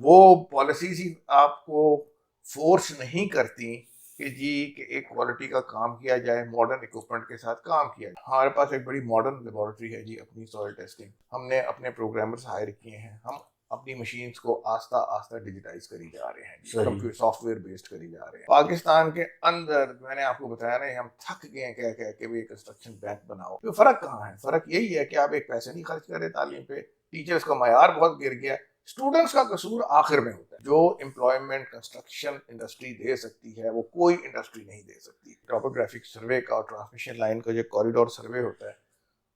وہ پالیسیز ہی آپ کو فورس نہیں کرتی کہ ایک کوالٹی کا کام کیا جائے، ماڈرن اکوپمنٹ کے ساتھ کام کیا جائے. ہمارے پاس ایک بڑی ماڈرن لیبارٹری ہے اپنی سوائل ٹیسٹنگ. ہم نے اپنے پروگرامرز ہائر کیے ہیں. ہم اپنی مشینز کو آہستہ آہستہ ڈیجیٹائز کری جا رہے ہیں، کمپیوٹر سافٹ ویئر بیسڈ کری جا رہے ہیں. پاکستان کے اندر میں نے آپ کو بتایا نا، ہم تھک گئے ہیں کہہ کہ بھی کنسٹرکشن بینک بناؤ. تو فرق کہاں ہے؟ فرق یہی ہے کہ آپ ایک پیسے نہیں خرچ کرے تعلیم پہ، ٹیچرز کا معیار بہت گر گیا. اسٹوڈنٹس کا قصور آخر میں ہوتا ہے. جو امپلائمنٹ کنسٹرکشن انڈسٹری دے سکتی ہے وہ کوئی انڈسٹری نہیں دے سکتی. ٹاپوگرافک سروے کا اور ٹرانسمیشن لائن کا جو کوریڈور سروے ہوتا ہے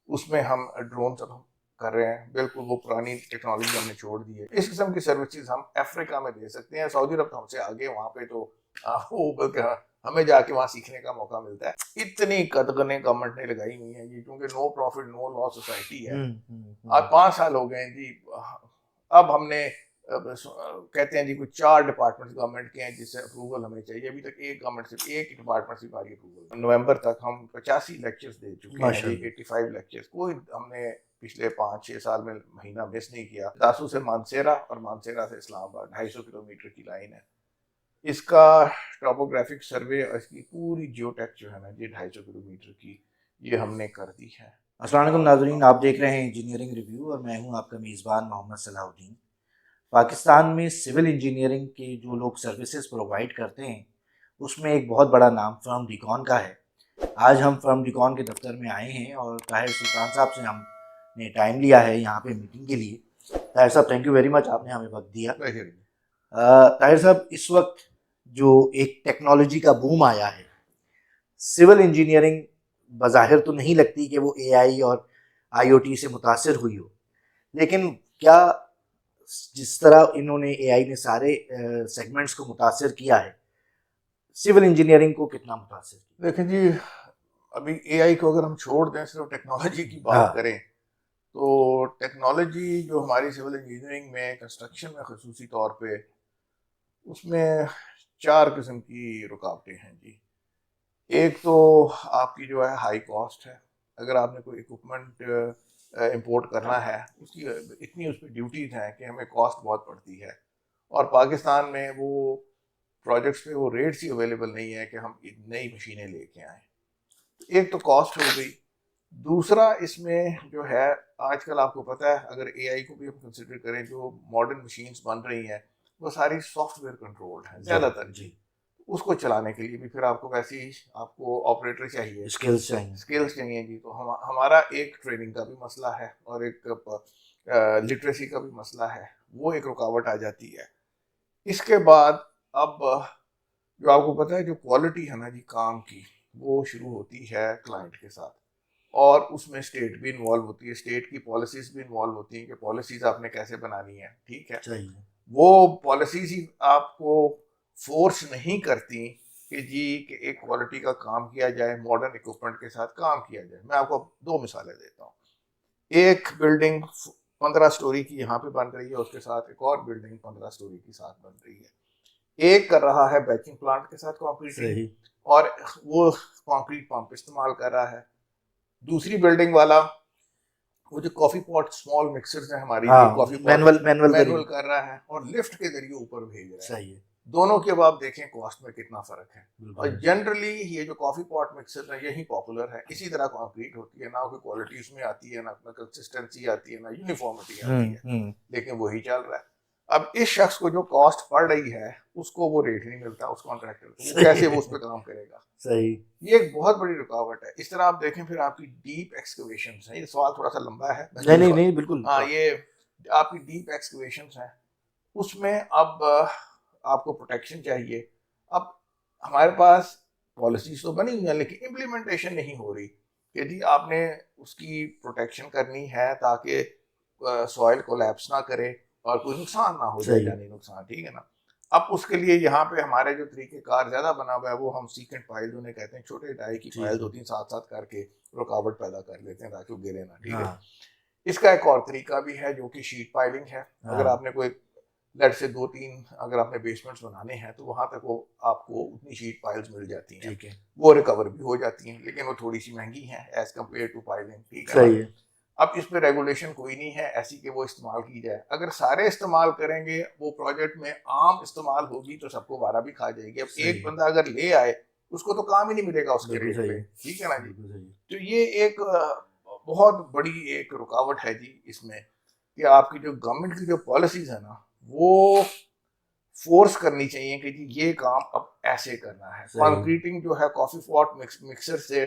اس میں ہم ڈرون سب کر رہے ہیں. بالکل وہ پرانی ٹیکنالوجی ہم نے چھوڑ دی ہے. اس قسم کی سروسز ہم افریقہ میں دے سکتے ہیں. سعودی عرب تو ہم سے آگے، وہاں پہ تو وہ بلکہ ہمیں جا کے وہاں سیکھنے کا موقع ملتا ہے. اتنی قدغنیں گورنمنٹ نے لگائی ہوئی ہیں کیونکہ نو پروفٹ نو لاس سوسائٹی ہے. آج 5 سال ہو گئے ہیں اب ہم نے کہتے ہیں کوئی 4 ڈپارٹمنٹ گورنمنٹ کے ہیں جس سے اپروول ہمیں چاہیے. ابھی تک ایک گورنمنٹ صرف ایک ڈپارٹمنٹ سے ہماری اپروول. نومبر تک ہم 85 لیکچرز دے چکے ہیں 85 لیکچرز. کوئی ہم نے پچھلے 5-6 سال میں مہینہ مس نہیں کیا. داسو سے مانسیرا اور مانسیرا سے اسلام آباد 250 کلومیٹر کی لائن ہے. اس کا ٹاپوگرافک سروے اور اس کی پوری جیو ٹیک جو ہے نا 250 کلومیٹر کی یہ ہم نے کر دی ہے. السلام علیکم ناظرین، آپ دیکھ رہے ہیں انجینئرنگ ریویو اور میں ہوں آپ کا میزبان محمد صلاح الدین. پاکستان میں سول انجینئرنگ کے جو لوگ سروسز پرووائڈ کرتے ہیں اس میں ایک بہت بڑا نام فرم ڈیکون کا ہے. آج ہم فرم ڈیکون کے دفتر میں آئے ہیں اور طاہر سلطان صاحب سے ہم نے ٹائم لیا ہے یہاں پہ میٹنگ کے لیے. طاہر صاحب تھینک یو ویری مچ، آپ نے ہمیں وقت دیا. طاہر صاحب، اس وقت جو ایک ٹیکنالوجی کا بوم آیا ہے، سول انجینئرنگ بظاہر تو نہیں لگتی کہ وہ اے آئی اور آئی او ٹی سے متاثر ہوئی ہو، لیکن کیا جس طرح انہوں نے اے آئی نے سارے سیگمنٹس کو متاثر کیا ہے، سول انجینئرنگ کو کتنا متاثر کیا؟ دیکھیں ابھی اے آئی کو اگر ہم چھوڑ دیں، صرف ٹیکنالوجی کی بات کریں تو ٹیکنالوجی جو ہماری سول انجینئرنگ میں کنسٹرکشن میں خصوصی طور پہ اس میں 4 قسم کی رکاوٹیں ہیں ایک تو آپ کی جو ہے ہائی کاسٹ ہے. اگر آپ نے کوئی اکوپمنٹ امپورٹ کرنا ہے اس کی اتنی اس پہ ڈیوٹیز ہیں کہ ہمیں کاسٹ بہت پڑتی ہے، اور پاکستان میں وہ پروجیکٹس پہ وہ ریٹس ہی اویلیبل نہیں ہے کہ ہم نئی مشینیں لے کے آئیں. ایک تو کاسٹ ہو گئی. دوسرا اس میں جو ہے آج کل آپ کو پتہ ہے، اگر اے آئی کو بھی ہم کنسیڈر کریں، جو ماڈرن مشینز بن رہی ہیں وہ ساری سافٹ ویئر کنٹرولڈ ہیں زیادہ تر. اس کو چلانے کے لیے بھی پھر آپ کو ویسے ہی آپ کو آپریٹر چاہیے، اسکلز چاہیے تو ہمارا ایک ٹریننگ کا بھی مسئلہ ہے اور ایک لٹریسی کا بھی مسئلہ ہے. وہ ایک رکاوٹ آ جاتی ہے. اس کے بعد اب جو آپ کو پتہ ہے جو کوالٹی ہے نا کام کی، وہ شروع ہوتی ہے کلائنٹ کے ساتھ، اور اس میں اسٹیٹ بھی انوالو ہوتی ہے. اسٹیٹ کی پالیسیز بھی انوالو ہوتی ہیں کہ پالیسیز آپ نے کیسے بنانی ہے. ٹھیک ہے، وہ پالیسیز ہی آپ کو فورس نہیں کرتی کہ ایک کوالٹی کا کام کیا جائے، ماڈرن اکوپمنٹ کے ساتھ کام کیا جائے. میں آپ کو 2 مثالیں دیتا ہوں. ایک بلڈنگ 15 سٹوری کی یہاں پہ بن رہی ہے، اس کے ساتھ ایک اور بلڈنگ 15 سٹوری کی ساتھ بن رہی ہے. ایک کر رہا ہے بیچنگ پلانٹ کے ساتھ کانکریٹ، اور وہ کانکریٹ پمپ استعمال کر رہا ہے. دوسری بلڈنگ والا وہ جو کافی پاٹ اسمال مکسرز ہیں ہماری کافی مینول کر رہا ہے اور لفٹ کے ذریعے اوپر بھیج رہا ہے. دونوں کے اب آپ دیکھیں کاسٹ میں کتنا فرق ہے. اور جنرلی یہ جو کافی پاٹ مکسر ہے یہی پاپولر ہے. اسی طرح کانکریٹ ہوتی ہے، نہ کوئی کوالٹی اس میں آتی ہے، نہ کنسسٹنسی آتی ہے، نہ یونیفارمٹی آتی ہے، لیکن وہی چل رہا ہے. اب اس شخص کو جو کاسٹ پڑ رہی ہے اس کو وہ ریٹ نہیں ملتا اس کانٹریکٹر کو، کیسے وہ اس پہ کام کرے گا. یہ ایک بہت بڑی رکاوٹ ہے. اس طرح آپ دیکھیں پھر آپ کی ڈیپ ایکسکیویشنز ہیں. یہ سوال تھوڑا سا لمبا ہے. نہیں بالکل. یہ آپ کی ڈیپ ایکسکیویشنز ہیں، اس میں اب آپ کو پروٹیکشن چاہیے. اب ہمارے پاس پالیسیز تو بنی ہوئی ہیں لیکن امپلیمنٹیشن نہیں ہو رہی کہ آپ نے اس کی پروٹیکشن کرنی ہے تاکہ سوائل کولیپس نہ کرے اور کوئی نقصان نہ ہو جائے، جانی نقصان. ٹھیک ہے نا. اب اس کے لیے یہاں پہ ہمارے جو طریقہ کار زیادہ بنا ہوا ہے وہ ہم سیکنڈ فائل انہیں کہتے ہیں، چھوٹے ڈائی کی فائل 2-3 ساتھ کر کے رکاوٹ پیدا کر لیتے ہیں تاکہ وہ گرے نہ. ٹھیک ہے. اس کا ایک اور طریقہ بھی ہے جو کہ شیٹ پائلنگ ہے. اگر آپ نے کوئی لیٹ سے 2-3 اگر آپ نے بیسمنٹس بنانے ہیں تو وہاں تک وہ آپ کو اتنی شیٹ پائلز مل جاتی ہیں، وہ ریکور بھی ہو جاتی ہیں، لیکن وہ تھوڑی سی مہنگی ہیں ایز کمپیئر ٹو پائلنگ. ٹھیک ہے. اب اس پہ ریگولیشن کوئی نہیں ہے ایسی کہ وہ استعمال کی جائے. اگر سارے استعمال کریں گے وہ پروجیکٹ میں عام استعمال ہوگی تو سب کو وارا بھی کھا جائے گی. اب ایک بندہ اگر لے آئے اس کو تو کام ہی نہیں ملے گا اس کے ریٹ پہ, ٹھیک ہے نا جی. تو یہ ایک بہت بڑی ایک رکاوٹ ہے جی اس میں کہ آپ کی جو گورنمنٹ کی جو پالیسیز ہے نا وہ فورس کرنی چاہیے کہ جی یہ کام اب ایسے کرنا ہے. کانکریٹنگ جو ہے کافی پاٹ مکسر سے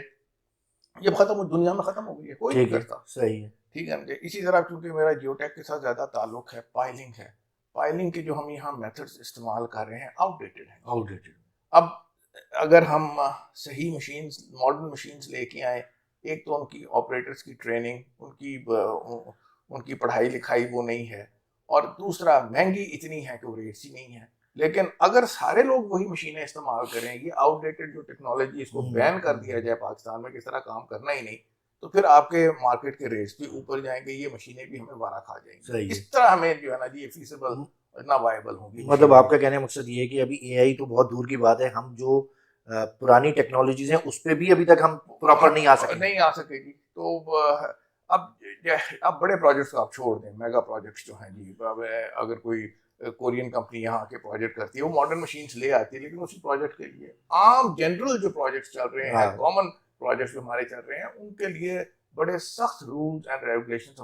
یہ ختم دنیا میں ختم ہو گئی ہے, کوئی نہیں کرتا. صحیح ہے, ٹھیک ہے. اسی طرح کیونکہ میرا جیو ٹیک کے ساتھ زیادہ تعلق ہے, پائلنگ ہے. پائلنگ کے جو ہم یہاں میتھڈز استعمال کر رہے ہیں آؤٹ ڈیٹڈ ہیں. اب اگر ہم صحیح مشینز ماڈرن مشینز لے کے آئیں, ایک تو ان کی آپریٹرز کی ٹریننگ, ان کی پڑھائی لکھائی وہ نہیں ہے, اور دوسرا مہنگی اتنی ہے کہ وہ ریٹس ہی نہیں ہے. لیکن اگر سارے لوگ وہی مشینیں استعمال کریں, یہ آؤٹ ڈیٹڈ جو ٹیکنالوجی اس کو بین کر دیا جائے پاکستان میں, کس طرح کام کرنا ہی نہیں, تو پھر آپ کے مارکیٹ کے ریٹس بھی اوپر جائیں گے, یہ مشینیں بھی ہمیں وارا کھا جائیں گی. اس طرح ہمیں جو ہے نا جی فیزیبل اتنا وائبل ہوں گی. مطلب آپ کا کہنے کا مقصد یہ ہے کہ ابھی اے آئی تو بہت دور کی بات ہے, ہم جو پرانی ٹیکنالوجیز ہیں اس پہ بھی ابھی تک ہم پراپر نہیں آ سکے گی. تو اب بڑے پروجیکٹس آپ چھوڑ دیں, میگا پروجیکٹس جو ہیں جی, اگر کوئی کورین کمپنی یہاں کے پروجیکٹ کرتی ہے وہ ماڈرن مشینز لے آتی ہے, لیکن اسی پروجیکٹ کے لیے عام جنرل جو پروجیکٹس چل رہے ہیں, کامن پروجیکٹس جو ہمارے چل رہے ہیں, ان کے لیے بڑے سخت رولز اینڈ ریگولیشنز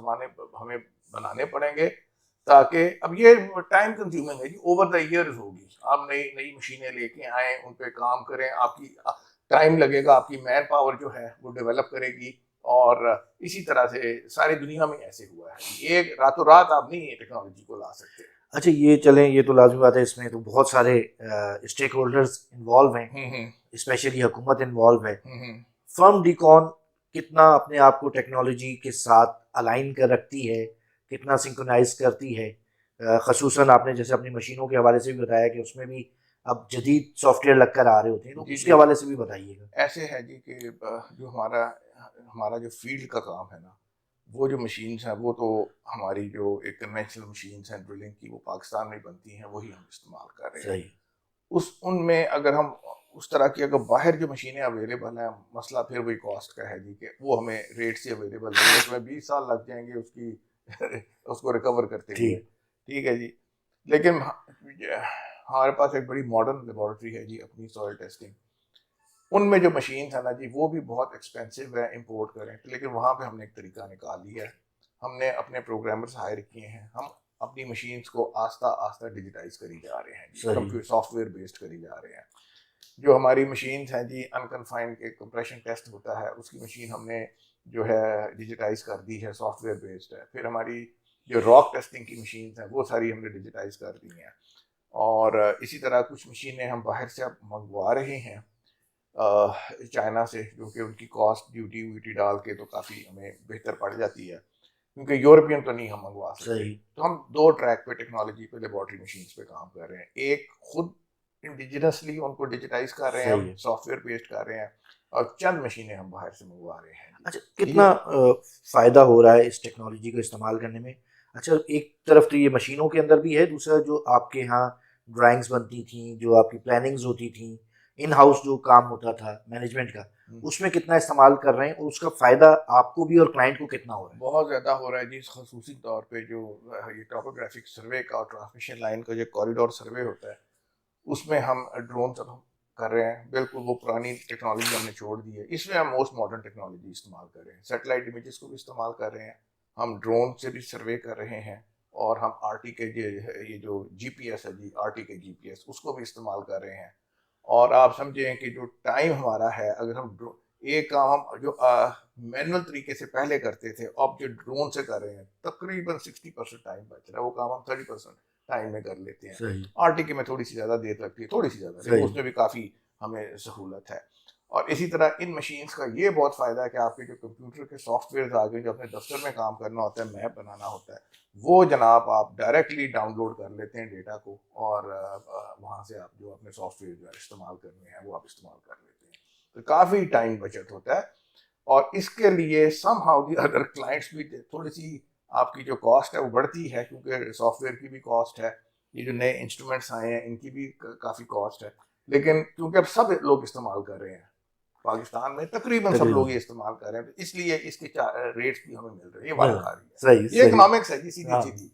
ہمیں بنانے پڑیں گے, تاکہ اب یہ ٹائم کنزیومنگ ہے جی, اوور دا ایئرز ہوگی. آپ نئی مشینیں لے کے آئیں, ان پہ کام کریں, آپ کی ٹائم لگے گا, آپ کی مین پاور جو ہے وہ ڈیولپ کرے گی. اور اسی طرح سے ساری دنیا میں ایسے ہوا ہے, ایک راتوں رات آپ نہیں ٹیکنالوجی کو لا سکتے. اچھا یہ چلیں, یہ تو لازمی بات ہے, اس میں تو بہت سارے اسٹیک ہولڈرز انوالو ہیں, اسپیشلی حکومت انوالو ہے. فرم ڈیکون کتنا اپنے آپ کو ٹیکنالوجی کے ساتھ الائن کر رکھتی ہے, کتنا سنکرونائز کرتی ہے, خصوصاً آپ نے جیسے اپنی مشینوں کے حوالے سے بھی بتایا کہ اس میں بھی اب جدید سافٹ ویئر لگ کر آ رہے ہوتے ہیں, تو اس کے حوالے سے بھی بتائیے گا. ایسے ہے جی کہ جو ہمارا جو فیلڈ کا کام ہے نا, وہ جو مشینز ہیں وہ تو ہماری جو ایک کنونشنل مشینز ہیں ڈرلنگ کی, وہ پاکستان میں بنتی ہیں, وہی ہم استعمال کر رہے ہیں. ان میں اگر ہم اس طرح کی اگر باہر جو مشینیں اویلیبل ہیں, مسئلہ پھر وہی کاسٹ کا ہے جی, کہ وہ ہمیں ریٹ سے اویلیبل نہیں ہے, اس میں 20 سال لگ جائیں گے اس کو ریکور کرتے ہوئے, ٹھیک ہے جی. لیکن ہمارے پاس ایک بڑی ماڈرن لیبارٹری ہے جی اپنی سوئل ٹیسٹنگ, ان میں جو مشینز ہیں نا جی وہ بھی بہت ایکسپینسو ہے امپورٹ کریں, لیکن وہاں پہ ہم نے ایک طریقہ نکال لیا ہے. ہم نے اپنے پروگرامرز ہائر کیے ہیں, ہم اپنی مشینز کو آہستہ آہستہ ڈیجیٹائز کری جا رہے ہیں, کمپیوٹر سافٹ ویئر بیسڈ کری جا رہے ہیں. جو ہماری مشینز ہیں جی انکنفائنڈ کے کمپریشن ٹیسٹ ہوتا ہے, اس کی مشین ہم نے جو ہے ڈیجیٹائز کر دی ہے, سافٹ ویئر بیسڈ ہے. پھر ہماری جو راک ٹیسٹنگ کی مشینز ہیں وہ ساری ہم نے ڈیجیٹائز کر دی ہیں. اور اسی طرح کچھ مشینیں ہم باہر سے اب منگوا رہے ہیں چائنا سے, کیونکہ ان کی کاسٹ ڈیوٹی ویوٹی ڈال کے تو کافی ہمیں بہتر پڑ جاتی ہے, کیونکہ یورپین تو نہیں ہم منگوا سکتے. تو ہم 2 ٹریک پہ ٹیکنالوجی پہ لیبارٹری مشینز پہ کام کر رہے ہیں. ایک خود انڈیجنسلی ان کو ڈیجیٹائز کر رہے ہیں, ہم سافٹ ویئر پیسٹ کر رہے ہیں, اور چند مشینیں ہم باہر سے منگوا رہے ہیں. اچھا کتنا فائدہ ہو رہا ہے اس ٹیکنالوجی کو استعمال کرنے میں؟ اچھا ایک طرف تو یہ مشینوں کے اندر بھی ہے, دوسرا جو آپ کے یہاں ڈرائنگز بنتی تھیں, جو آپ کی پلاننگز ہوتی تھیں, ان ہاؤس جو کام ہوتا تھا مینجمنٹ کا, اس میں کتنا استعمال کر رہے ہیں, اور اس کا فائدہ آپ کو بھی اور کلائنٹ کو کتنا ہو رہا ہے؟ بہت زیادہ ہو رہا ہے جی, خصوصی طور پہ جو یہ ٹاپوگرافک سروے کا اور ٹرانسمیشن لائن کا جو کوریڈور سروے ہوتا ہے, اس میں ہم ڈرون سے کر رہے ہیں. بالکل وہ پرانی ٹیکنالوجی ہم نے چھوڑ دی ہے, اس میں ہم موسٹ ماڈرن ٹیکنالوجی استعمال کر رہے ہیں. سیٹلائٹ امیجز کو بھی استعمال کر رہے ہیں, ہم ڈرون سے بھی سروے کر رہے ہیں, اور ہم آر ٹی کے یہ جو جی پی ایس ہے جی, آر ٹی کے جی پی ایس, اس کو بھی استعمال کر رہے ہیں. اور آپ سمجھیں کہ جو ٹائم ہمارا ہے, اگر ہم ایک کام ہم جو مینول طریقے سے پہلے کرتے تھے, اب جو ڈرون سے کر رہے ہیں, تقریباً 60% ٹائم بچ رہا ہے, وہ کام ہم 30% ٹائم میں کر لیتے ہیں. آر ٹی کے میں تھوڑی سی زیادہ دیر لگتی ہے, تھوڑی سی زیادہ, لیکن اس میں بھی کافی ہمیں سہولت ہے. اور اسی طرح ان مشینز کا یہ بہت فائدہ ہے کہ آپ کے جو کمپیوٹر کے سافٹ ویئرز آ گئے, جو اپنے دفتر میں کام کرنا ہوتا ہے, میپ بنانا ہوتا ہے, وہ جناب آپ ڈائریکٹلی ڈاؤن لوڈ کر لیتے ہیں ڈیٹا کو, اور وہاں سے آپ جو اپنے سافٹ ویئر جو استعمال کرنے ہیں وہ آپ استعمال کر لیتے ہیں. تو کافی ٹائم بچت ہوتا ہے. اور اس کے لیے some how the other clients بھی تھوڑی سی آپ کی جو کاسٹ ہے وہ بڑھتی ہے, کیونکہ سافٹ ویئر کی بھی کاسٹ ہے, یہ جو نئے انسٹرومنٹس آئے ہیں ان کی بھی کافی کاسٹ ہے. لیکن کیونکہ اب سب لوگ استعمال کر رہے ہیں, پاکستان میں تقریباً سب لوگ یہ استعمال کر رہے ہیں، تو اس لیے اس کے ریٹس بھی ہمیں مل رہے ہیں، یہ بات آ رہی ہے. صحیح، یہ اکنامکس ہے جی، سیدھی سیدھی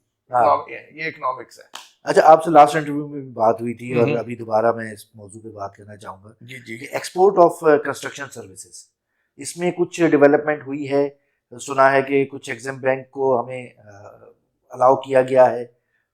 یہ اکنامکس ہے. اچھا، آپ سے لاسٹ انٹرویو میں بھی بات ہوئی تھی اور ابھی دوبارہ میں اس موضوع پہ بات کرنا چاہوں گا جی کہ ایکسپورٹ آف کنسٹرکشن سروسز، اس میں کچھ ڈیولپمنٹ ہوئی ہے. سنا ہے کہ کچھ ایگزم بینک کو ہمیں الاؤ کیا گیا ہے،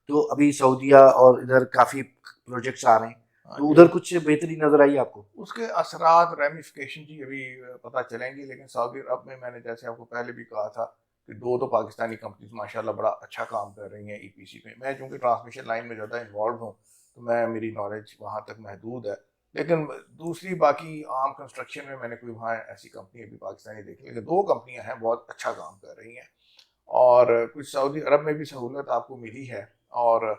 تو ابھی سعودیہ اور ادھر کافی پروجیکٹس آ رہے ہیں، تو ادھر کچھ بہتری نظر آئی آپ کو؟ اس کے اثرات ریمیفیکیشن جی ابھی پتہ چلیں گے، لیکن سعودی عرب میں نے جیسے آپ کو پہلے بھی کہا تھا کہ دو تو پاکستانی کمپنیز ماشاءاللہ بڑا اچھا کام کر رہی ہیں ای پی سی میں. میں چونکہ ٹرانسمیشن لائن میں زیادہ انوالو ہوں تو میری نالج وہاں تک محدود ہے، لیکن دوسری باقی عام کنسٹرکشن میں نے کوئی وہاں ایسی کمپنی ابھی پاکستانی دیکھی، لیکن دو کمپنیاں ہیں بہت اچھا کام کر رہی ہیں. اور کچھ سعودی عرب میں بھی سہولت آپ کو ملی ہے، اور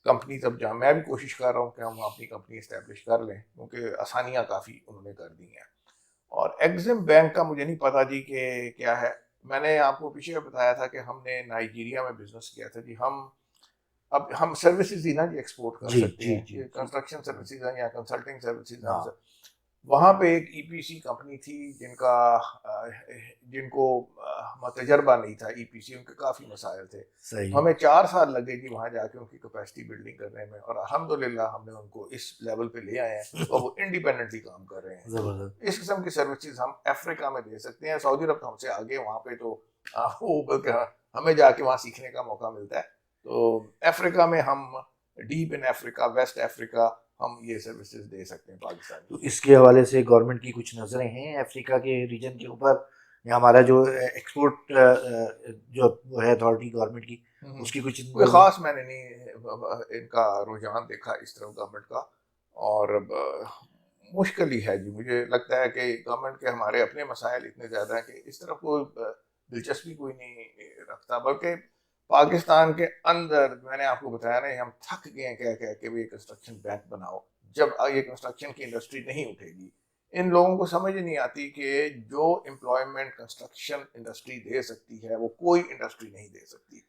کمپنیز اب جہاں میں بھی کوشش کر رہا ہوں کہ ہم اپنی کمپنی اسٹیبلش کر لیں، کیونکہ آسانیاں کافی انہوں نے کر دی ہیں. اور ایگزم بینک کا مجھے نہیں پتا جی کہ کیا ہے. میں نے آپ کو پیچھے بتایا تھا کہ ہم نے نائجیریا میں بزنس کیا تھا جی. ہم سروسز ہی نا جی ایکسپورٹ کر سکتے ہیں، کنسٹرکشن سروسز ہیں یا کنسلٹنگ سروسز ہیں. وہاں پہ ایک ای پی سی کمپنی تھی جن کو تجربہ نہیں تھا ای پی سی، ان کے کافی مسائل تھے. ہمیں 4 سال لگے گی وہاں جا کے ان کی کیپیسٹی بلڈنگ کرنے میں، اور الحمدللہ ہم نے ان کو اس لیول پہ لے آئے ہیں اور وہ انڈیپینڈنٹلی کام کر رہے ہیں. اس قسم کی سروسز ہم افریقہ میں دے سکتے ہیں. سعودی عرب تو ہم سے آگے، وہاں پہ تو ہمیں جا کے وہاں سیکھنے کا موقع ملتا ہے. تو افریقہ میں ہم ڈیپ ان افریقہ، ویسٹ افریقہ ہم یہ سروسز دے سکتے ہیں پاکستان. تو اس کے حوالے سے گورنمنٹ کی کچھ نظریں ہیں افریقہ کے ریجن کے اوپر، یا ہمارا جو ایکسپورٹ جو ہے اتھارٹی گورنمنٹ کی، اس کی کچھ کوئی خاص میں نے نہیں ان کا رجحان دیکھا اس طرف گورنمنٹ کا. اور مشکل ہی ہے جی، مجھے لگتا ہے کہ گورنمنٹ کے ہمارے اپنے مسائل اتنے زیادہ ہیں کہ اس طرف کوئی دلچسپی کوئی نہیں رکھتا. بلکہ پاکستان کے اندر میں نے آپ کو بتایا نا، ہم تھک گئے ہیں کہہ کہ یہ کنسٹرکشن بینک بناؤ. جب یہ کنسٹرکشن کی انڈسٹری نہیں اٹھے گی، ان لوگوں کو سمجھ نہیں آتی کہ جو امپلائمنٹ کنسٹرکشن انڈسٹری دے سکتی ہے وہ کوئی انڈسٹری نہیں دے سکتی.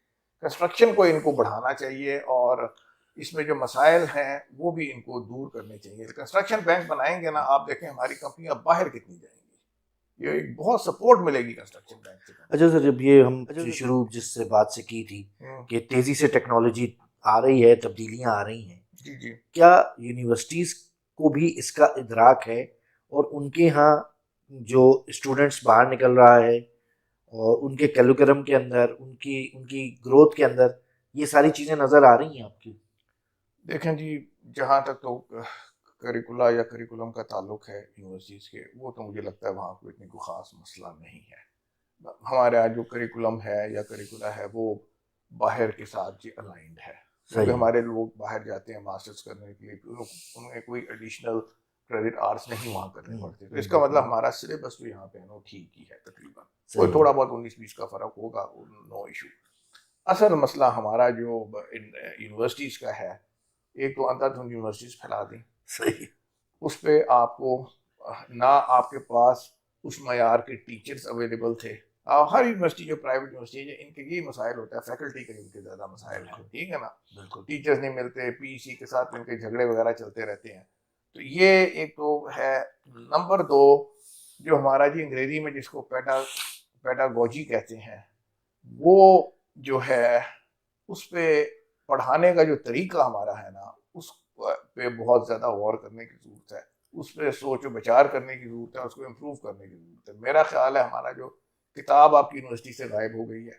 کنسٹرکشن کو ان کو بڑھانا چاہیے، اور اس میں جو مسائل ہیں وہ بھی ان کو دور کرنے چاہیے. کنسٹرکشن بینک بنائیں گے نا، آپ دیکھیں ہماری کمپنیاں باہر کتنی جائیں گی، یہ بہت سپورٹ ملے گی کنسٹرکشن بینک سے. اچھا سر، جب یہ ہم شروع جس سے بات سے کی تھی کہ تیزی سے ٹیکنالوجی آ رہی ہے، تبدیلیاں آ رہی ہیں، جی کیا یونیورسٹیز کو بھی اس کا ادراک ہے، اور ان کے ہاں جو اسٹوڈنٹس باہر نکل رہا ہے اور ان کے کیریکولم کے اندر، ان کی گروتھ کے اندر یہ ساری چیزیں نظر آ رہی ہیں آپ کی؟ دیکھیں جی، جہاں تک تو کریکولا یا کریکولم کا تعلق ہے یونیورسٹیز کے، وہ تو مجھے لگتا ہے وہاں کوئی اتنی کوئی خاص مسئلہ نہیں ہے. ہمارے یہاں جو کریکولم ہے یا کریکولا ہے وہ باہر کے ساتھ جی الائنڈ ہے. کیونکہ ہمارے لوگ باہر جاتے ہیں ماسٹرز کرنے کے لیے، انہیں کوئی ایڈیشنل کریڈٹ آرٹس نہیں وہاں کرنے پڑتے. تو اس کا مطلب ہمارا سلیبس جو یہاں پہ ہے وہ ٹھیک ہی ہے تقریباً. کوئی تھوڑا بہت 19-20 کا فرق ہوگا، نو ایشو. اصل مسئلہ ہمارا جو یونیورسٹیز کا ہے، ایک تو اندر دھند یونیورسٹیز پھیلا دیں، اس پہ آپ کو نہ آپ کے پاس اس معیار کے ٹیچرز اویلیبل تھے. ہر یونیورسٹی جو پرائیویٹ یونیورسٹی ہے ان کے یہ مسائل ہوتا ہے، فیکلٹی کے ان کے زیادہ مسائل ہیں، ٹھیک ہے نا. ٹیچرز نہیں ملتے، پی سی کے ساتھ ان کے جھگڑے وغیرہ چلتے رہتے ہیں. تو یہ ایک تو ہے. نمبر 2، جو ہمارا جی انگریزی میں جس کو پیڈاگوجی کہتے ہیں، وہ جو ہے اس پہ پڑھانے کا جو طریقہ ہمارا ہے نا، اس پہ بہت زیادہ غور کرنے کی ضرورت ہے. اس پہ سوچ و بچار کرنے کی ضرورت ہے، اس کو امپروو کرنے کی ضرورت ہے. میرا خیال ہے ہمارا جو کتاب آپ کی یونیورسٹی سے غائب ہو گئی ہے،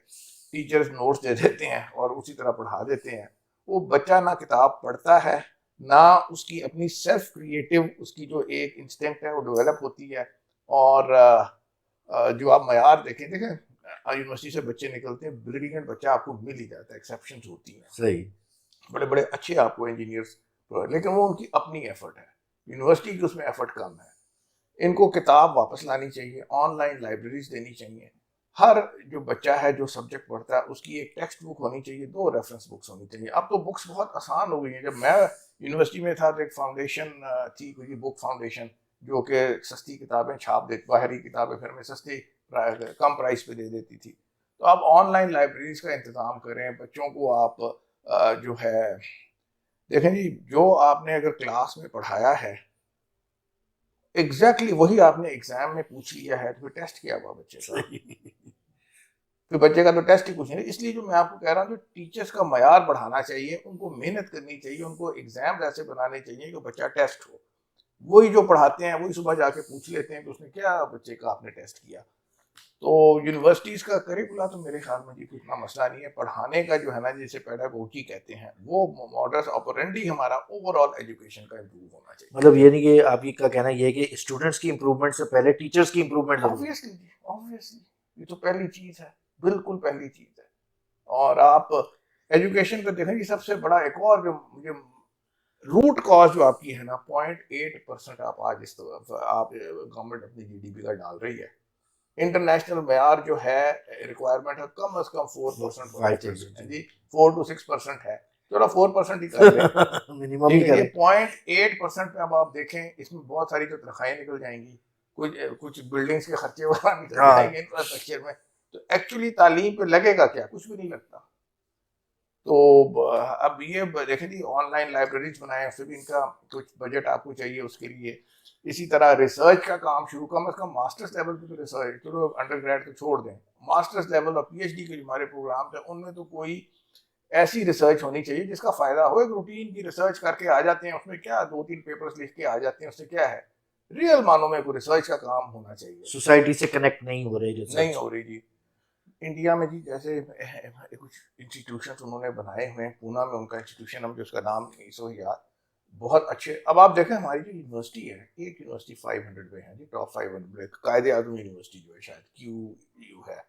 ٹیچرز نوٹس دے دیتے ہیں اور اسی طرح پڑھا دیتے ہیں. وہ بچہ نہ کتاب پڑھتا ہے، نہ اس کی اپنی سیلف کریٹو اس کی جو ایک انسٹنکٹ ہے وہ ڈیولپ ہوتی ہے. اور جو آپ معیار دیکھیں یونیورسٹی سے بچے نکلتے ہیں، بریلینٹ بچہ آپ کو مل ہی جاتا ہے، ایکسیپشنز ہوتی ہیں، صحیح، بڑے بڑے اچھے آپ کو انجینئرس، لیکن وہ ان کی اپنی ایفرٹ ہے. یونیورسٹی کی اس میں ایفرٹ کم ہے. ان کو کتاب واپس لانی چاہیے، آن لائن لائبریریز دینی چاہیے. ہر جو بچہ ہے جو سبجیکٹ پڑھتا ہے اس کی ایک ٹیکسٹ بک ہونی چاہیے، 2 ریفرنس بکس ہونی چاہیے. اب تو بکس بہت آسان ہو گئی ہیں. جب میں یونیورسٹی میں تھا تو ایک فاؤنڈیشن تھی، کوئی بک فاؤنڈیشن، جو کہ سستی کتابیں چھاپ دیتی، باہری کتابیں پھر میں سستی کم پرائس پہ دے دیتی تھی. تو آپ آن لائن لائبریریز کا انتظام کریں. بچوں کو آپ جو ہے دیکھیں جی، جو آپ نے اگر کلاس میں پڑھایا ہے، ایگزیکٹلی وہی آپ نے ایگزام میں پوچھ لیا ہے تو پھر ٹیسٹ کیا ہوا بچے کا، پھر بچے کا تو ٹیسٹ ہی کچھ نہیں. اس لیے جو میں آپ کو کہہ رہا ہوں کہ ٹیچرس کا معیار بڑھانا چاہیے، ان کو محنت کرنی چاہیے، ان کو ایگزام ایسے بنانے چاہیے کہ بچہ ٹیسٹ ہو. وہی جو پڑھاتے ہیں وہی صبح جا کے پوچھ لیتے ہیں کہ اس نے کیا بچے کا آپ نے ٹیسٹ کیا. تو یونیورسٹیز کا کریکولا تو میرے خیال میں جی کوئی اتنا مسئلہ نہیں ہے. پڑھانے کا جو ہے نا جسے پیڈاگوجی کہتے ہیں وہ ماڈرس آپرینڈی ہمارا اوور آل ایجوکیشن کا امپروو ہونا چاہیے. مطلب یہ نہیں کہ آپ کا کہنا یہ ہے کہ اسٹوڈنٹس کی امپروومنٹ سے پہلے ٹیچرس کی امپروومنٹ ضروری ہے. آبویسلی یہ تو پہلی چیز ہے، بالکل پہلی چیز ہے. اور آپ ایجوکیشن کو دیکھیں گے سب سے بڑا ایک اور جو مجھے روٹ کاز جو آپ کی ہے نا 0.8% آپ آج اس آپ گورنمنٹ اپنی جی ڈی پی کا ڈال رہی ہے. انٹرنیشنل معیار جو ہے ریکوائرمنٹ ہے کم از کم 4% جی 4 to 6% ہے. چلو 4% ہی کر لیں منیمم ہی کریں. یہ 0.8% پہ اب آپ دیکھیں اس میں بہت ساری جو تنخواہیں نکل جائیں گی، کچھ بلڈنگز کے خرچے وغیرہ نکل جائیں گے انفراسٹرکچر میں. تو ایکچولی تعلیم پہ لگے گا کیا؟ کچھ بھی نہیں لگتا. تو اب یہ دیکھیں جی آن لائن لائبریریز بنائیں، اس سے بھی ان کا کچھ بجٹ آپ کو چاہیے اس کے لیے. اسی طرح ریسرچ کا کام شروع کم از کم ماسٹرس لیول پہ تو ریسرچ، چلو انڈر گریڈ تو چھوڑ دیں، ماسٹرس لیول اور پی ایچ ڈی کے جو ہمارے پروگرام تھے ان میں تو کوئی ایسی ریسرچ ہونی چاہیے جس کا فائدہ ہو. ایک روٹین کی ریسرچ کر کے آ جاتے ہیں، اس میں کیا 2-3 پیپرز لکھ کے آ جاتے ہیں، اس سے کیا ہے؟ ریئل معنوں میں کوئی ریسرچ کا کام ہونا چاہیے. سوسائٹی سے کنیکٹ نہیں ہو رہی نہیں ہو رہی جی. انڈیا میں جی جیسے کچھ انسٹیٹیوشنس انہوں نے بنائے ہوئے ہیں، پونا میں ان کا انسٹیٹیوشن، ہم جو اس کا نام نہیں سو یاد، بہت اچھے. اب آپ دیکھیں ہماری جو یونیورسٹی ہے، ایک یونیورسٹی 500 میں ہے جی، ٹاپ 500 میں قائد اعظم یونیورسٹی جو ہے شاید QU ہے.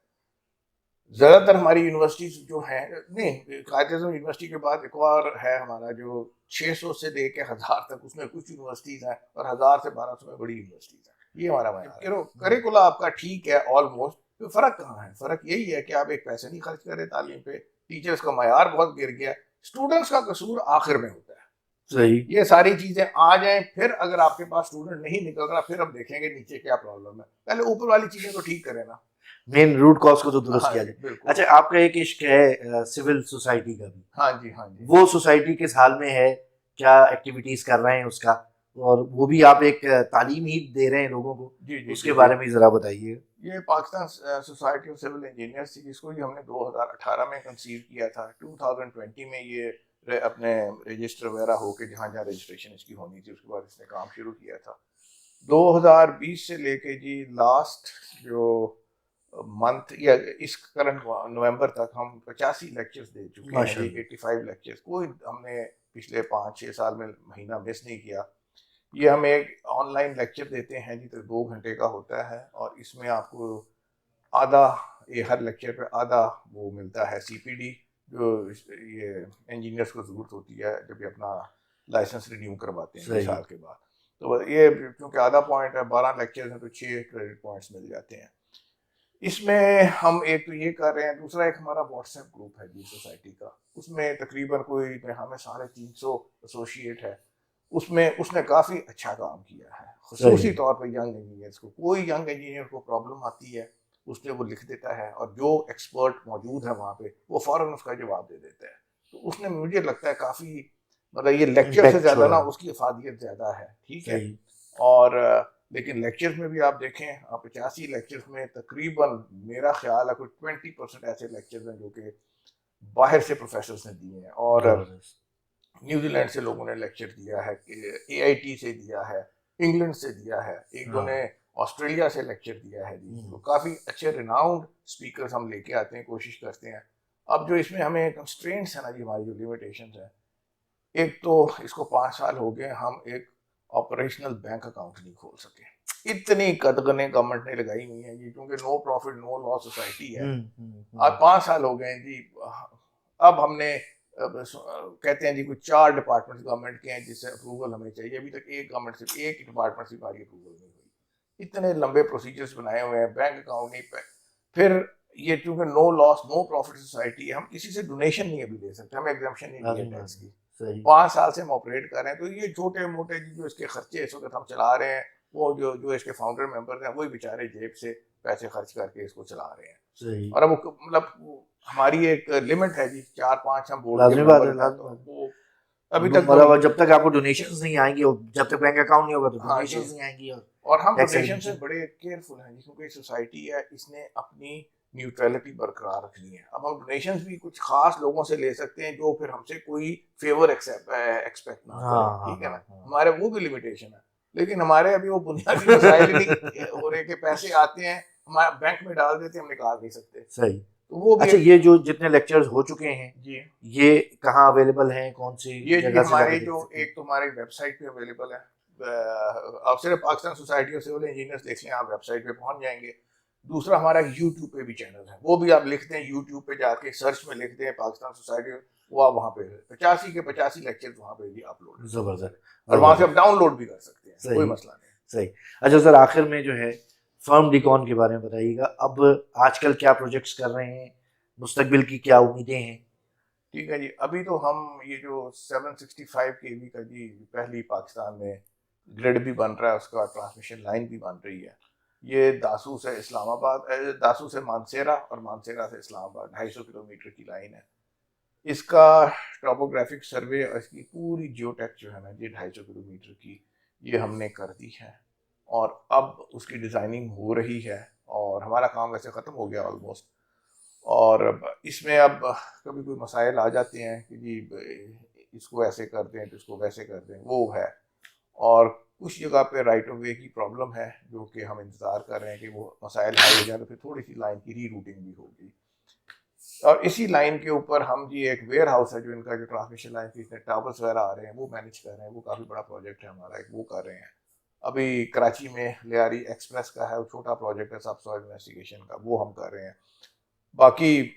زیادہ تر ہماری یونیورسٹیز جو ہیں، نہیں قائد اعظم یونیورسٹی کے بعد ایک اور ہے ہمارا جو 600 سے لے کے 1000 تک، اس میں کچھ یونیورسٹیز ہیں، اور 1000 سے 1200 میں بڑی یونیورسٹیز ہیں. یہ ہمارا معیار ہے. کریکولا آپ کا ٹھیک ہے آلموسٹ، فرق کہاں ہے؟ فرق یہی ہے کہ آپ ایک پیسے نہیں خرچ کرے تعلیم پہ، ٹیچرز کا معیار بہت گر گیا. اسٹوڈنٹس کا قصور آخر میں ہوتا ہے. صحیح. یہ ساری چیزیں آ جائیں، پھر اگر آپ کے پاس اسٹوڈنٹ نہیں نکل رہا پھر ہم دیکھیں گے نیچے کیا پرابلم ہے. پہلے اوپر والی چیزیں تو ٹھیک کریں نا، مین روٹ کاز کو تو درست کیا جائے. بالکل. اچھا آپ کا ایک عشق ہے سول سوسائٹی کا بھی. ہاں جی ہاں جی. وہ سوسائٹی کس حال میں ہے؟ کیا ایکٹیویٹیز کر رہے ہیں اس کا؟ اور وہ بھی آپ ایک تعلیم ہی دے رہے ہیں لوگوں کو، اس کے بارے میں ذرا بتائیے. یہ Pakistan society of civil engineers تھی، جس کو ہم نے 2018 میں کنسیو کیا تھا. 2020 میں یہ اپنے رجسٹر وغیرہ ہو کے جہاں جہاں رجسٹریشن اس کی ہونی تھی اس کے بعد اس نے کام شروع کیا تھا. 2020 سے لے کے جی لاسٹ جو منتھ یا اس کرنٹ نومبر تک ہم 85 لیکچرز دے چکے ہیں جی. 85 لیکچرز، کوئی ہم نے پچھلے 5-6 سال میں مہینہ مس نہیں کیا. یہ ہم ایک آن لائن لیکچر دیتے ہیں جی، تو 2 گھنٹے کا ہوتا ہے، اور اس میں آپ کو آدھا، یہ ہر لیکچر پہ آدھا وہ ملتا ہے CPD، جو یہ انجینئرس کو ضرورت ہوتی ہے جب یہ اپنا لائسنس رینیو کرواتے ہیں 2 سال کے بعد. تو یہ کیونکہ آدھا پوائنٹ ہے، 12 لیکچر ہیں تو 6 کریڈٹ پوائنٹس مل جاتے ہیں. اس میں ہم ایک تو یہ کر رہے ہیں، دوسرا ایک ہمارا واٹس ایپ گروپ ہے جی سوسائٹی کا، اس میں تقریباً کوئی ہمیں 350 ایسوسیٹ ہے. اس میں اس نے کافی اچھا کام کیا ہے، خصوصی طور پہ ینگ انجینئرس کو. کوئی ینگ انجینئر کو پرابلم آتی ہے اس نے وہ لکھ دیتا ہے، اور جو ایکسپرٹ موجود ہے وہاں پہ وہ فوراً اس کا جواب دے دیتا ہے. تو اس نے مجھے لگتا ہے کافی، مطلب یہ لیکچر سے زیادہ نا اس کی افادیت زیادہ ہے. ٹھیک ہے. اور لیکن لیکچرز میں بھی آپ دیکھیں، آپ 85 لیکچرز میں تقریباً میرا خیال ہے کوئی 20% ایسے لیکچرز ہیں جو کہ باہر سے پروفیسرز نے دیے ہیں، اور نیوزی لینڈ سے لوگوں نے لیکچر دیا ہے، AIT سے دیا ہے، انگلینڈ سے دیا ہے، ایک دو نے آسٹریلیا سے لیکچر دیا ہے جی. تو کافی اچھے ریناؤنڈ اسپیکرز ہم لے کے آتے ہیں، کوشش کرتے ہیں. اب جو اس میں ہمیں کنسٹرینٹس ہیں نا جی، ہماری جو لیمیٹیشنز ہیں، ایک تو اس کو 5 سال ہو گئے ہم ایک آپریشنل بینک اکاؤنٹ نہیں کھول سکے. اتنی قدغنیں گورنمنٹ نے لگائی ہوئی ہیں جی، کیونکہ نو پروفٹ نو لاس سوسائٹی ہے. اب 5 سال ہو گئے ہیں جی. اب ہم نے کہتے ہیں جی کوئی 4 ڈپارٹمنٹ گورنمنٹ کے ہیں جس سے اپروول ہمیں چاہیے. ابھی تک ایک گورنمنٹ صرف ایک ڈپارٹمنٹ سے ہماری اپروول نہیں ہوئی. اتنے لمبے پروسیجرز بنائے ہوئے ہیں، بینک اکاؤنٹ نہیں پہ. پھر یہ چونکہ نو لاس نو پروفٹ سوسائٹی ہے، ہم کسی سے ڈونیشن نہیں ابھی لے سکتے، ہمیں ایگزمپشن نہیں دی ہے ٹیکس کی. 5 سال سے ہم آپریٹ کر رہے ہیں. تو یہ چھوٹے موٹے جو اس کے خرچے اس وقت ہم چلا رہے ہیں، وہ جو اس کے فاؤنڈر ممبر ہیں وہی بیچارے جیب سے پیسے خرچ کر کے اس کو چلا رہے ہیں. اور اب مطلب ہماری ایک لمٹ ہے جی، 4-5 ہم بورڈ کے ممبر ہیں. ابھی تک مطلب جب تک آپ کو ڈونیشنز نہیں آئیں گی اور جب تک بینک اکاؤنٹ نہیں ہوگا تو ہاں ڈونیشنز نہیں آئیں گی. اور ہم ڈونیشن سے بڑے کیئرفل ہیں کیونکہ سوسائٹی ہے اس نے اپنی نیوٹرلٹی برقرار رکھنی ہے. اب ہم ڈونیشنز بھی کچھ خاص لوگوں سے لے سکتے ہیں جو پھر ہم سے کوئی فیور ایکسپیکٹ نہ کریں, ٹھیک ہے نا, ہمارے وہ بھی لمیٹیشن ہے. لیکن ہمارے ابھی وہ بنیادی مسائل نہیں ہو رہے کہ پیسے آتے ہیں ہمارے بینک میں ڈال دیتے ہیں, ہم نکال نہیں سکتے. صحیح. تو وہ اچھا, یہ جو جتنے لیکچرز ہو چکے ہیں جی یہ کہاں اویلیبل ہیں, کون سی یہ جگہ سے ہماری جو ایک تو ہماری ویب سائٹ پہ اویلیبل ہے. آپ صرف Pakistan society of civil engineers دیکھ لیں, آپ ویب سائٹ پہ پہنچ جائیں گے. دوسرا ہمارا یوٹیوب پہ بھی چینل ہے, وہ بھی آپ لکھتے ہیں یوٹیوب پہ جا کے سرچ میں لکھتے ہیں پاکستان سوسائٹی, وہ آپ وہاں پہ 85 کے 85 لیکچر وہاں پہ بھی اپلوڈ, زبردست, اور وہاں سے آپ ڈاؤن لوڈ بھی کر سکتے ہیں, کوئی مسئلہ نہیں. صحیح. اچھا سر, آخر میں جو ہے فرم ڈیکون کے بارے میں بتائیے گا. اب آج کل کیا پروجیکٹس کر رہے ہیں, مستقبل کی کیا امیدیں ہیں؟ ٹھیک ہے جی, ابھی تو ہم یہ جو 765 kV کا جی پہلی پاکستان میں گریڈ بھی بن رہا ہے, اس کا ٹرانسمیشن لائن بھی بن رہی ہے. یہ داسو سے اسلام آباد, داسو سے مانسیرا اور مانسیرا سے اسلام آباد 250 کلومیٹر کی لائن ہے. اس کا ٹاپوگرافک سروے اور اس کی پوری جیو ٹیک جو ہے نا یہ 250 کلومیٹر کی یہ ہم نے کر دی ہے, اور اب اس کی ڈیزائننگ ہو رہی ہے, اور ہمارا کام ویسے ختم ہو گیا آلموسٹ. اور اس میں اب کبھی کوئی مسائل آ جاتے ہیں کہ جی اس کو ایسے کر دیں تو اس کو ویسے کر دیں, وہ ہے. اور کچھ جگہ پہ رائٹ آف وے کی پرابلم ہے جو کہ ہم انتظار کر رہے ہیں کہ وہ مسائل حل ہو جائیں تو پھر تھوڑی سی لائن کی ری روٹنگ بھی ہوگی. اور اسی لائن کے اوپر ہم جی ایک ویئر ہاؤس ہے جو ان کا جو ٹرانسمیشن لائن کی ٹاورس وغیرہ آ رہے ہیں وہ مینیج کر رہے ہیں, وہ کافی بڑا پروجیکٹ ہے ہمارا, ایک وہ کر رہے ہیں. ابھی کراچی میں لیاری ایکسپریس کا ہے, وہ چھوٹا پروجیکٹ ہے سب سوائل انویسٹیگیشن کا, وہ ہم کر رہے ہیں. باقی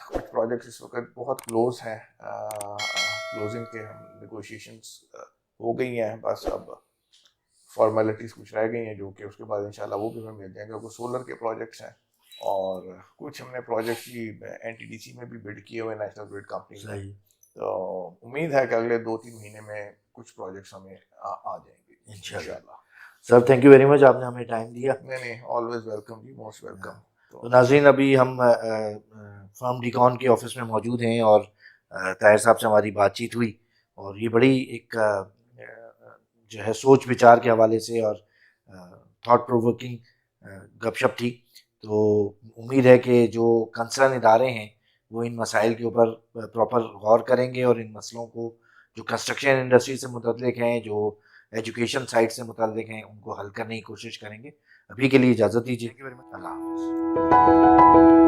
کچھ پروجیکٹس اس وقت بہت کلوز ہیں, کلوزنگ کے ہم نیگوشیشنس ہو گئی ہیں, بس اب فارمیلٹیز کچھ رہ گئی ہیں جو کہ اس کے بعد انشاءاللہ وہ بھی ہمیں مل جائیں گے. کیونکہ سولر کے پروجیکٹس ہیں اور کچھ ہم نے پروجیکٹ کی این ٹی ڈی سی میں بھی بڈ کیے ہوئے نیشنل گریڈ کمپنی میں, تو امید ہے کہ اگلے 2-3 مہینے میں کچھ پروجیکٹس ہمیں آ جائیں گے انشاءاللہ. Sir thank you very much, آپ نے ہمیں ٹائم دیا. نہیں آلویز ویلکم جی, موسٹ ویلکم. تو ناظرین, ابھی ہم فرم ڈیکون کے آفس میں موجود ہیں اور طاہر صاحب سے ہماری بات چیت ہوئی, اور یہ بڑی ایک جو ہے سوچ وچار کے حوالے سے اور تھاٹ پرووکنگ گپ شپ تھی. تو امید ہے کہ جو کنسرن ادارے ہیں وہ ان مسائل کے اوپر پراپر غور کریں گے, اور ان مسئلوں کو جو کنسٹرکشن انڈسٹری سے متعلق ہیں, جو ایجوکیشن سائٹ سے متعلق ہیں, ان کو حل کرنے کی کوشش کریں گے. ابھی کے لیے اجازت دیجیے. اللہ حافظ.